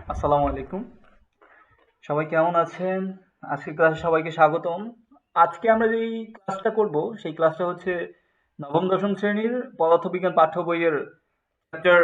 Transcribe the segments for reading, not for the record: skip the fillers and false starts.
আসসালামু আলাইকুম। সবাই কেমন আছেন? আজকের ক্লাসে সবাইকে স্বাগতম। আজকে আমরা যেই ক্লাসটা করব সেই ক্লাসটা হচ্ছে নবম দশম শ্রেণীর পদার্থবিজ্ঞান পাঠ্য বইয়ের চ্যাপ্টার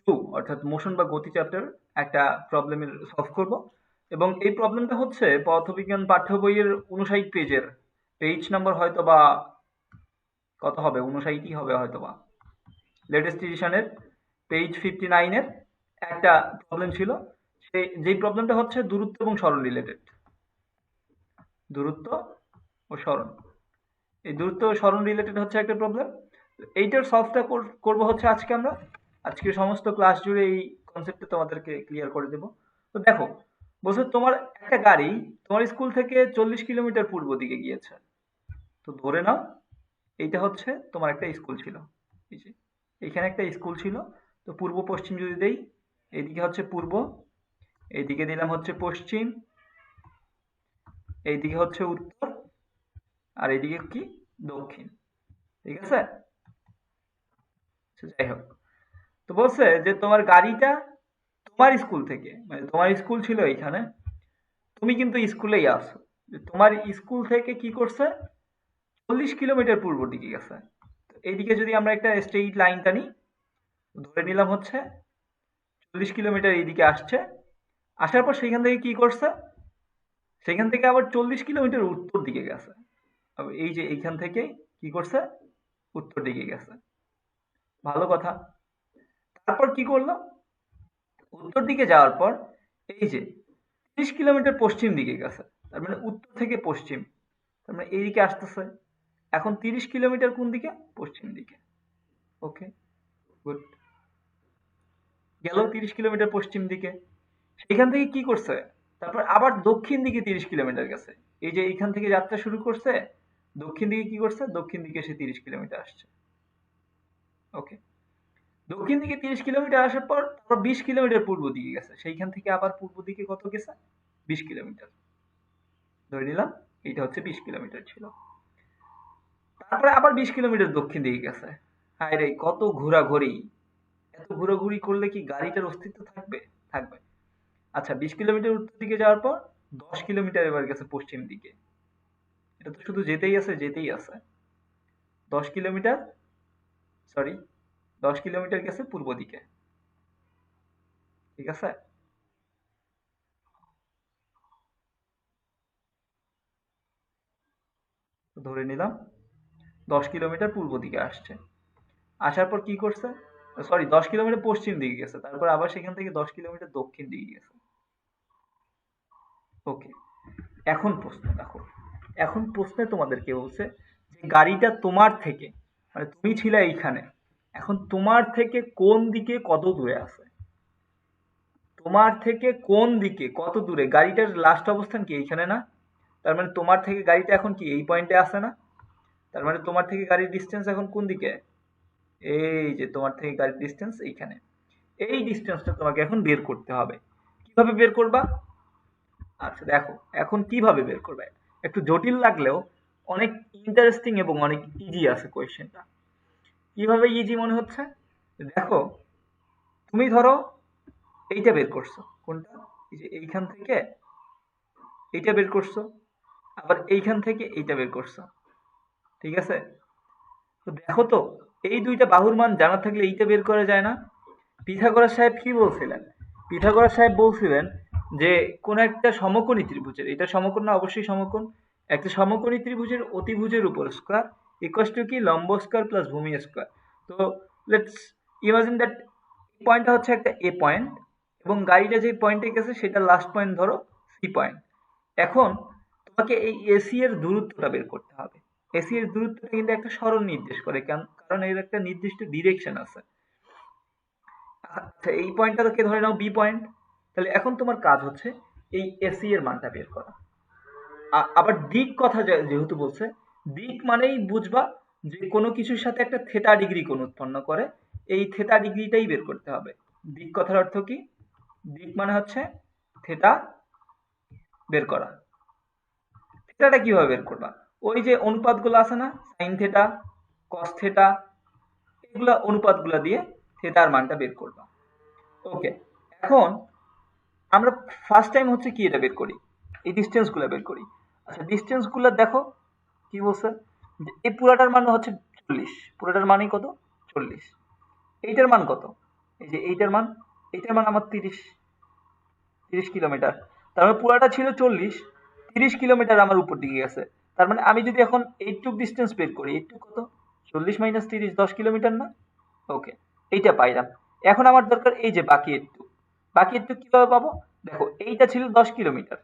2 অর্থাৎ মোশন বা গতি চ্যাপ্টার একটা প্রবলেমের সলভ করব। এবং এই প্রবলেমটা হচ্ছে পদার্থবিজ্ঞান পাঠ্য বইয়ের 59 পেজের পেজ নাম্বার হয়তোবা কত হবে, 59ই হবে হয়তোবা। লেটেস্ট এডিশনের পেজ 59 এর একটা প্রবলেম ছিল। যেই প্রবলেমটা হচ্ছে দূরত্ব এবং সরণ রিলেটেড। দূরত্ব ও সরণ, এই দূরত্ব ও সরণ রিলেটেড হচ্ছে একটা প্রবলেম। এইটার সলভটা করব হচ্ছে আজকে আমরা। আজকে সমস্ত ক্লাস জুড়ে এই কনসেপ্টটা তোমাদেরকে ক্লিয়ার করে দেব। তো দেখো, বলছে তোমার একটা গাড়ি তোমার স্কুল থেকে 40 কিলোমিটার পূর্ব দিকে গিয়েছে। তো ধরে নাও এইটা হচ্ছে তোমার একটা স্কুল ছিল। এই যে এইখানে একটা স্কুল ছিল। তো পূর্ব পশ্চিম যদি দেই, এইদিকে হচ্ছে পূর্ব, এইদিকে দিলাম হচ্ছে পশ্চিম, এইদিকে হচ্ছে উত্তর, আর এইদিকে কি দক্ষিণ। ঠিক আছে? যাই হোক, তো বলছে যে তোমার গাড়িটা তোমার স্কুল থেকে, মানে তোমার স্কুল ছিল এইখানে, তুমি কিন্তু স্কুলেই আসো, যে তোমার স্কুল থেকে কি করছে 40 কিলোমিটার পূর্ব দিকে গেছে। তো এইদিকে যদি আমরা একটা স্ট্রেইট লাইন টানি, ধরে নিলাম হচ্ছে 40 কিলোমিটার এইদিকে আসছে। আসার পর সেখান থেকে কি করছে, সেখান থেকে আবার 40 কিলোমিটার উত্তর দিকে গেছে। আবার এই যে এইখান থেকে কি করছে, উত্তর দিকে গেছে। ভালো কথা। তারপর কি করলো, উত্তর দিকে যাওয়ার পর এই যে 30 কিলোমিটার পশ্চিম দিকে গেছে। তার মানে উত্তর থেকে পশ্চিম, তার মানে এইদিকে আসতেছে। এখন 30 কিলোমিটার কোন দিকে, পশ্চিম দিকে। ওকে, গুড। গেল 30 কিলোমিটার পশ্চিম দিকে। সেখান থেকে কি করছে, তারপর আবার দক্ষিণ দিকে 30 কিলোমিটার গেছে। এই যে এইখান থেকে যাত্রা শুরু করছে, দক্ষিণ দিকে কি করছে, দক্ষিণ দিকে সে 30 কিলোমিটার আসছে। ওকে, দক্ষিণ দিকে 30 কিলোমিটার আসার পর তারপর 20 কিলোমিটার পূর্ব দিকে গেছে। সেইখান থেকে আবার পূর্ব দিকে কত গেছে, 20 কিলোমিটার। ধরে নিলাম এইটা হচ্ছে 20 কিলোমিটার ছিল। তারপরে আবার 20 কিলোমিটার দক্ষিণ দিকে গেছে। হায় রে, কত ঘোরাঘুরি! এত ঘোরাঘুরি করলে কি গাড়িটার অস্তিত্ব থাকবে? থাকবে। আচ্ছা, 20 কিলোমিটার উত্তর দিকে যাওয়ার পর 10 কিলোমিটার এবার গেছে পশ্চিম দিকে। এটা তো শুধু যেতেই আছে যেতেই আছে। 10 কিলোমিটার, সরি, 10 কিলোমিটার গেছে পূর্ব দিকে। ঠিক আছে? তো ধরে নিলাম 10 কিলোমিটার পূর্ব দিকে আসছে। আসার পর কি করছে, সরি, 10 কিলোমিটার পশ্চিম দিকে গেছে, তারপর আবার সেখান থেকে 10 কিলোমিটার দক্ষিণ দিকে গেছে। ওকে, এখন প্রশ্ন দেখো। এখন প্রশ্নে তোমাদেরকে বলছে যে গাড়িটা তোমার থেকে, মানে তুমি ছিলে এইখানে, এখন তোমার থেকে কোন দিকে কত দূরে আছে। তোমার থেকে কোন দিকে কত দূরে, গাড়িটার লাস্ট অবস্থান কি এইখানে না? তার মানে তোমার থেকে গাড়িটা এখন কি এই পয়েন্টে আছে না? তার মানে তোমার থেকে গাড়ির ডিস্টেন্স এখন কোন দিকে, এই যে তোমার থেকে গাড়ির ডিস্টেন্স এইখানে। এই ডিস্টেন্সটা তোমাকে এখন বের করতে হবে। কিভাবে বের করবা? আচ্ছা দেখো, এখন কিভাবে বের করবে, একটু জটিল লাগলেও অনেক ইন্টারেস্টিং এবং অনেক ইজি আছে কোয়েশ্চেনটা। কিভাবে ইজি মনে হচ্ছে, দেখো, তুমি ধরো এইটা বের করছো, কোনটা, এই যে এইখান থেকে এইটা বের করছো, আবার এইখান থেকে এইটা বের করছো। ঠিক আছে? তো দেখো তো, এই দুইটা বাহুর মান জানা থাকলে এইটা বের করা যায় না? পিথাগোরাস সাহেব কি বলছিলেন, পিথাগোরাস সাহেব বলছিলেন যে কোন একটা সমকোণী ত্রিভুজের, এটা সমকোণ না, অবশ্যই সমকোণ, একটা সমকোণী ত্রিভুজের অতিভুজের উপর স্কয়ার ইকুয়ালস টু কি, লম্ব স্কয়ার প্লাস ভূমি স্কয়ার। তো লেটস ইমাজিন দ্যাট পয়েন্টটা হচ্ছে একটা এ পয়েন্ট, এবং গাড়িটা যে পয়েন্টে গেছে সেটা লাস্ট পয়েন্ট ধরো সি পয়েন্ট। এখন তোমাকে এই এসি এর দূরত্বটা বের করতে হবে। এসি এর দূরত্বটা কিন্তু একটা সরণ নির্দেশ করে, কারণ এর একটা নির্দিষ্ট ডিরেকশন আছে। আচ্ছা, এই পয়েন্টটাকে ধরে নাও বি পয়েন্ট। তাহলে এখন তোমার কাজ হচ্ছে এই এসি এর মানটা বের করা। আবার দিক কথা যেহেতু বলছে, দিক মানেই বুঝবা যে কোনো কিছুর সাথে একটা থেটা ডিগ্রি কোণ উৎপন্ন করে, এই থেটা ডিগ্রিটাই বের করতে হবে। দিক কথার অর্থ কি, দিক মানে হচ্ছে থেটা বের করা। থেটাটা কিভাবে বের করবা, ওই যে অনুপাতগুলো আছে না, সাইন থেটা, কস থেটা, এগুলা অনুপাতগুলা দিয়ে থেটার মানটা বের করবা। ওকে, এখন আমরা ফার্স্ট টাইম হচ্ছে কি এটা বের করি, এই ডিস্টেন্সগুলো বের করি। আচ্ছা ডিস্টেন্সগুলো দেখো কি বলছে, যে এই পুরাটার মান হচ্ছে 40, পুরাটার মানই কত 40। এইটার মান কত, এই যে এইটার মান আমার 30 কিলোমিটার। তার মানে পুরাটা ছিল 40, 30 কিলোমিটার আমার উপর দিকে গেছে। তার মানে আমি যদি এখন এইটুক ডিস্টেন্স বের করি, এইটুক কত, 40 মাইনাস 30 10 কিলোমিটার না? ওকে, এইটা পাইলাম। এখন আমার দরকার এই যে বাকি একটু, বাকি একটু কিভাবে পাবো, দেখো এইটা ছিল 10 কিলোমিটার,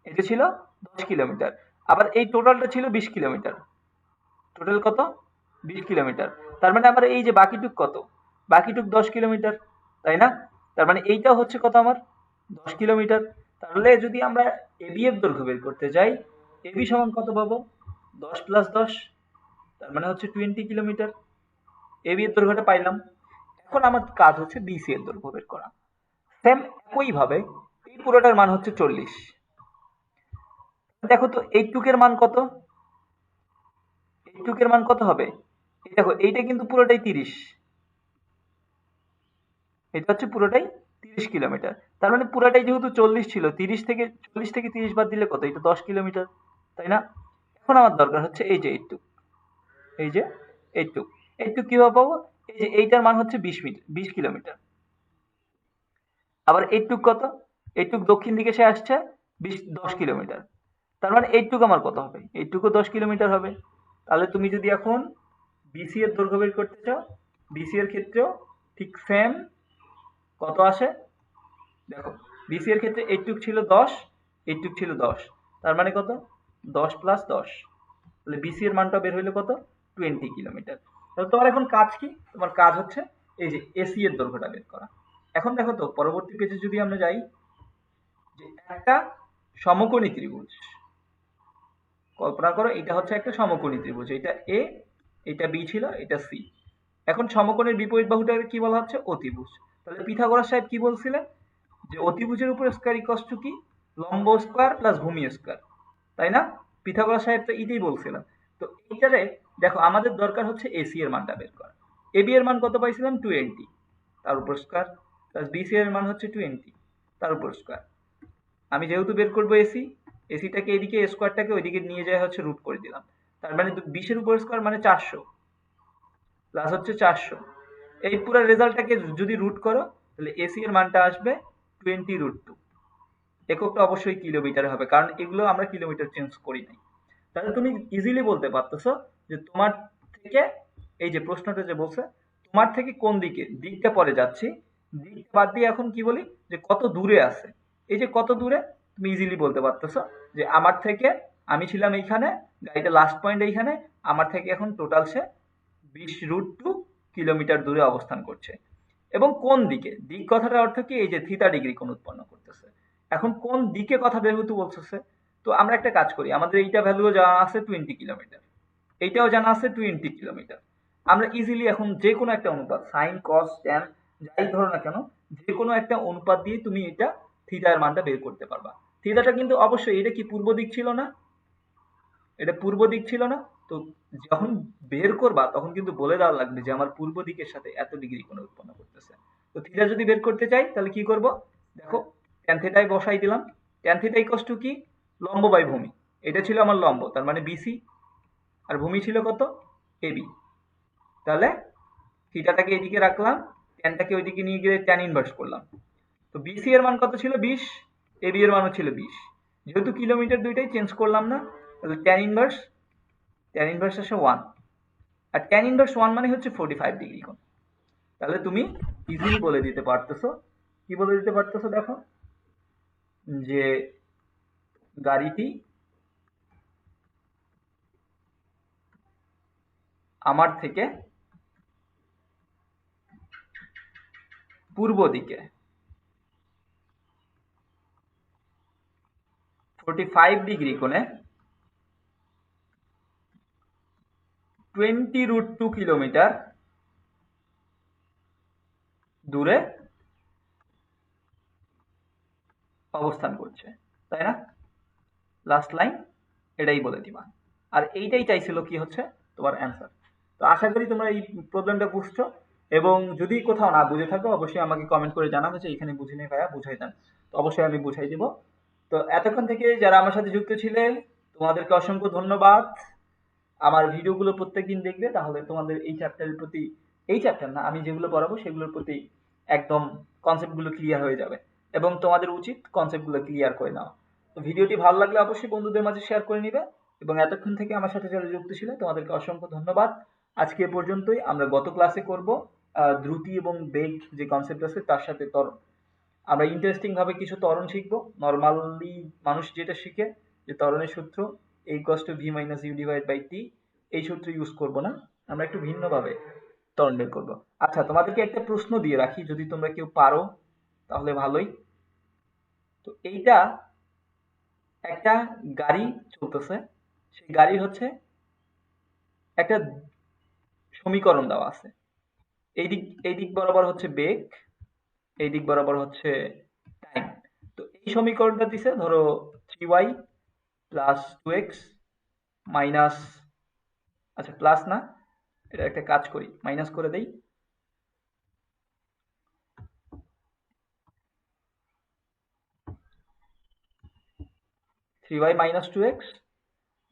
এটা ছিল 10 কিলোমিটার, আবার এই টোটালটা ছিল 20 কিলোমিটার, টোটাল কত 20 কিলোমিটার। তার মানে আমার এই যে বাকিটুক কত, বাকিটুক 10 কিলোমিটার, তাই না? তার মানে এইটা হচ্ছে কত আমার 10 কিলোমিটার। তাহলে যদি আমরা এবি এর দৈর্ঘ্য বের করতে যাই, এবি সমান কত পাবো, 10 + 10, তার মানে হচ্ছে 20 কিলোমিটার। এবি এর দৈর্ঘ্যটা পাইলাম। এখন আমার কাজ হচ্ছে বিসি এর দৈর্ঘ্য বের করা। সেম একইভাবে এই পুরোটার মান হচ্ছে 40। দেখো তো এইটুকের মান কত, এইটুকের মান কত হবে, এই দেখো এইটা কিন্তু পুরোটাই 30, এটা হচ্ছে পুরোটাই 30 কিলোমিটার। তার মানে পুরোটাই যেহেতু 40 ছিল, 40 থেকে 30 বাদ দিলে কত, এটা 10 কিলোমিটার, তাই না? এখন আমার দরকার হচ্ছে এই যে এইটুক, এই যে এইটুক, এইটুক কিভাবে পাবো, এই যে এইটার মান হচ্ছে 20 কিলোমিটার, আবার এইটুক কত, এইটুক দক্ষিণ দিকে সে আসছে 10 কিলোমিটার। তার মানে এইটুক আমার কত হবে, এইটুকু 10 কিলোমিটার হবে। তাহলে তুমি যদি এখন বিসি এর দৈর্ঘ্য বের করতে চাও, বিসি এর ক্ষেত্রেও ঠিক সেম কত আসে, দেখো বিসি এর ক্ষেত্রে এইটুক ছিল 10, এইটুক ছিল 10, তার মানে কত 10 + 10, তাহলে বিসি এর মানটা বের হইলো কত 20 কিলোমিটার। তাহলে তোমার এখন কাজ কি, তোমার কাজ হচ্ছে এই যে এসি এর দৈর্ঘ্যটা বের করা। এখন দেখো তো পরবর্তী পেজে যদি আমরা যাই, যে একটা সমকোণী ত্রিভুজ, কল্পনা করো এটা হচ্ছে একটা সমকোণী ত্রিভুজ, এটা এ, এটা বি ছিল, এটা সি। এখন সমকোণের বিপরীত বাহুটাকে কি বলা হচ্ছে, অতিভুজ। তাহলে পিথাগোরাস সাহেব কি বলছিলেন, যে অতিভুজের উপর স্কয়ার ইকুয়ালস টু কি, লম্ব স্কয়ার প্লাস ভূমি স্কয়ার, তাই না? পিথাগোরাস সাহেব তো এটাই বলছিলেন। তো এইটারে দেখো আমাদের দরকার হচ্ছে এসি এর মানটা বের করা। এবি এর মান কত পাইছিলাম 20, তার উপর স্কয়ার, প্লাস বিসি এর মান হচ্ছে 20, তার উপর স্কয়ার। আমি যেহেতু বের করবো এসি, এসিটাকে এদিকে স্কোয়ারটাকে ওইদিকে নিয়ে যায় হচ্ছে রুট করে দিলাম। তার মানে 20-এর উপর স্কোয়ার মানে 400, প্লাস হচ্ছে 400। এই পুরো রেজাল্টটাকে যদি রুট করো, তাহলে এসি এর মানটা আসবে 20√2। এককটা অবশ্যই কিলোমিটারে হবে, কারণ এগুলো আমরা কিলোমিটার চেঞ্জ করি নাই। তাহলে তুমি ইজিলি বলতে পারতেছো যে তোমার থেকে, এই যে প্রশ্নটা যে বলছে তোমার থেকে কোন দিকে, দিকটা পরে যাচ্ছি, দিকটা বাদ দিয়ে এখন কি বলি, যে কত দূরে আছে। এই যে কত দূরে, তুমি ইজিলি বলতে পারতেছো যে আমার থেকে, আমি ছিলাম এইখানে, গাড়িটা লাস্ট পয়েন্ট এইখানে, আমার থেকে এখন টোটাল সে 20√2 কিলোমিটার দূরে অবস্থান করছে। এবং কোন দিকে, দিক কথাটার অর্থ কি, এই যে θ ডিগ্রি কোণ উৎপন্ন করতেছে। এখন কোন দিকে কথা যেহেতু বলতেছে, তো আমরা একটা কাজ করি, আমাদের এইটা ভ্যালুও জানা আছে 20 কিলোমিটার, এইটাও জানা আছে 20 কিলোমিটার। আমরা ইজিলি এখন যে কোনো একটা অনুপাত, সাইন কস ট্যান যাই ধরো না কেন, যে কোনো একটা অনুপাত দিয়ে তুমি এটা থিটা এর মানটা বের করতে পারবা। থিটাটা কিন্তু অবশ্যই, এটা কি পূর্ব দিক ছিল না, এটা পূর্ব দিক ছিল না? তো যখন বের করবা তখন কিন্তু বলে দেওয়া লাগবে যে আমার পূর্ব দিকের সাথে এত ডিগ্রি কোণ উৎপন্ন করতেছে। তো থিটা যদি বের করতে চাই তাহলে কি করব, দেখো ট্যান থিটায় বসাই দিলাম। ট্যান থিটা ইকুয়ালস টু কি, লম্ব বাই ভূমি, এটা ছিল আমার লম্ব, তার মানে বিসি, আর ভূমি ছিল কত, এবি। তাহলে থিটাটাকে এদিকে রাখলাম, ট্যানটাকে ওইদিকে নিয়ে গিয়ে ট্যান ইনভার্স করলাম। তো বিসি এর মান কত ছিল 20, এবি এর মানও ছিল 20। যেহেতু কিলোমিটার দুইটাই চেঞ্জ করলাম না, তাহলে ট্যান ইনভার্স আসে 1, আর ট্যান ইনভার্স 1 মানে হচ্ছে 45 ডিগ্রি কোণ। তাহলে তুমি ইজিলি বলে দিতে পারতেছো, কি বলে দিতে পারতেছো দেখো, যে গাড়িটি আমার থেকে পূর্ব দিকে 45 ডিগ্রি কোণে 20√2 কিলোমিটার দূরে অবস্থান করছে, তাই না? লাস্ট লাইন এটাই বলে দিবা। আর এইটাই চাইছিল কি হচ্ছে তোমার অ্যান্সার। তো আশা করি তোমরা এই প্রবলেমটা বুঝছো। এবং যদি কোথাও না বুঝে থাকো অবশ্যই আমাকে কমেন্ট করে জানাবে যে এখানে বুঝিনি ভাইয়া বুঝাই দেন। তো অবশ্যই আমি বুঝাই দিব। তো এতক্ষণ থেকে যারা আমার সাথে যুক্ত ছিলে তোমাদেরকে অসংখ্য ধন্যবাদ। আমার ভিডিওগুলো প্রত্যেকদিন দেখবে, তাহলে তোমাদের এই চ্যাপ্টারের প্রতি, এই চ্যাপ্টার না আমি যেগুলো পড়াবো সেগুলোর প্রতি একদম কনসেপ্টগুলো ক্লিয়ার হয়ে যাবে এবং তোমাদের উচিত কনসেপ্টগুলো ক্লিয়ার করে নেওয়া। তো ভিডিওটি ভালো লাগলে অবশ্যই বন্ধুদের মাঝে শেয়ার করে নিবে এবং এতক্ষণ থেকে আমার সাথে যারা যুক্ত ছিল তোমাদেরকে অসংখ্য ধন্যবাদ। আজকে এ পর্যন্তই। আমরা গত ক্লাসে করব দ্রুতি এবং বেগ যে কনসেপ্ট আছে তার সাথে ত্বরণ। আমরা ইন্টারেস্টিং ভাবে কিছু ত্বরণ শিখবো। নর্মালি মানুষ যেটা শিখে যে ত্বরণের সূত্র a equals to v minus u divided by t, এই সূত্র ইউজ করব না, আমরা একটু ভিন্নভাবে ত্বরণ বের করবো। আচ্ছা, তোমাদেরকে একটা প্রশ্ন দিয়ে রাখি, যদি তোমরা কেউ পারো তাহলে ভালোই। তো এইটা একটা গাড়ি চলতেছে, সেই গাড়ির হচ্ছে একটা সমীকরণ দেওয়া আছে। এই দিক বরাবর হচ্ছে বেগ, এই দিক বরাবর হচ্ছে টাইম। তো এই সমীকরণটা দিছে ধরো 3y প্লাস 2x মাইনাস, আচ্ছা প্লাস না, এটা একটা কাজ করি, মাইনাস করে দেই। 3y minus 2x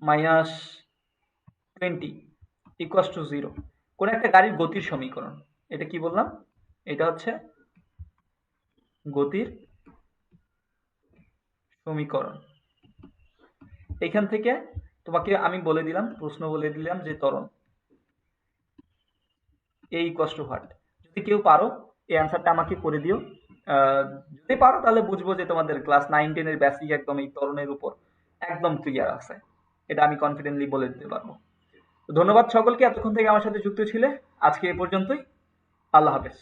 minus 20 equals to 0। কোন একটা গাড়ির গতির সমীকরণ। এটা কি বললাম? এটা হচ্ছে গতির সমীকরণ। এখান থেকে তোমাকে আমি বলে দিলাম, প্রশ্ন বলে দিলাম যে ত্বরণ a ইকুয়ালস টু হোয়াট। যদি কেউ পারো এই অ্যান্সারটা আমাকে করে দিও। যদি পারো তাহলে বুঝবো যে তোমাদের ক্লাস 9-10 এর বেসিক একদম এই ত্বরণের উপর একদম ক্লিয়ার আছে। এটা আমি কনফিডেন্টলি বলে দিতে পারবো। ধন্যবাদ সকলকে এতক্ষণ থেকে আমার সাথে যুক্ত ছিলে। আজকে এ পর্যন্তই। আল্লাহ হাফেজ।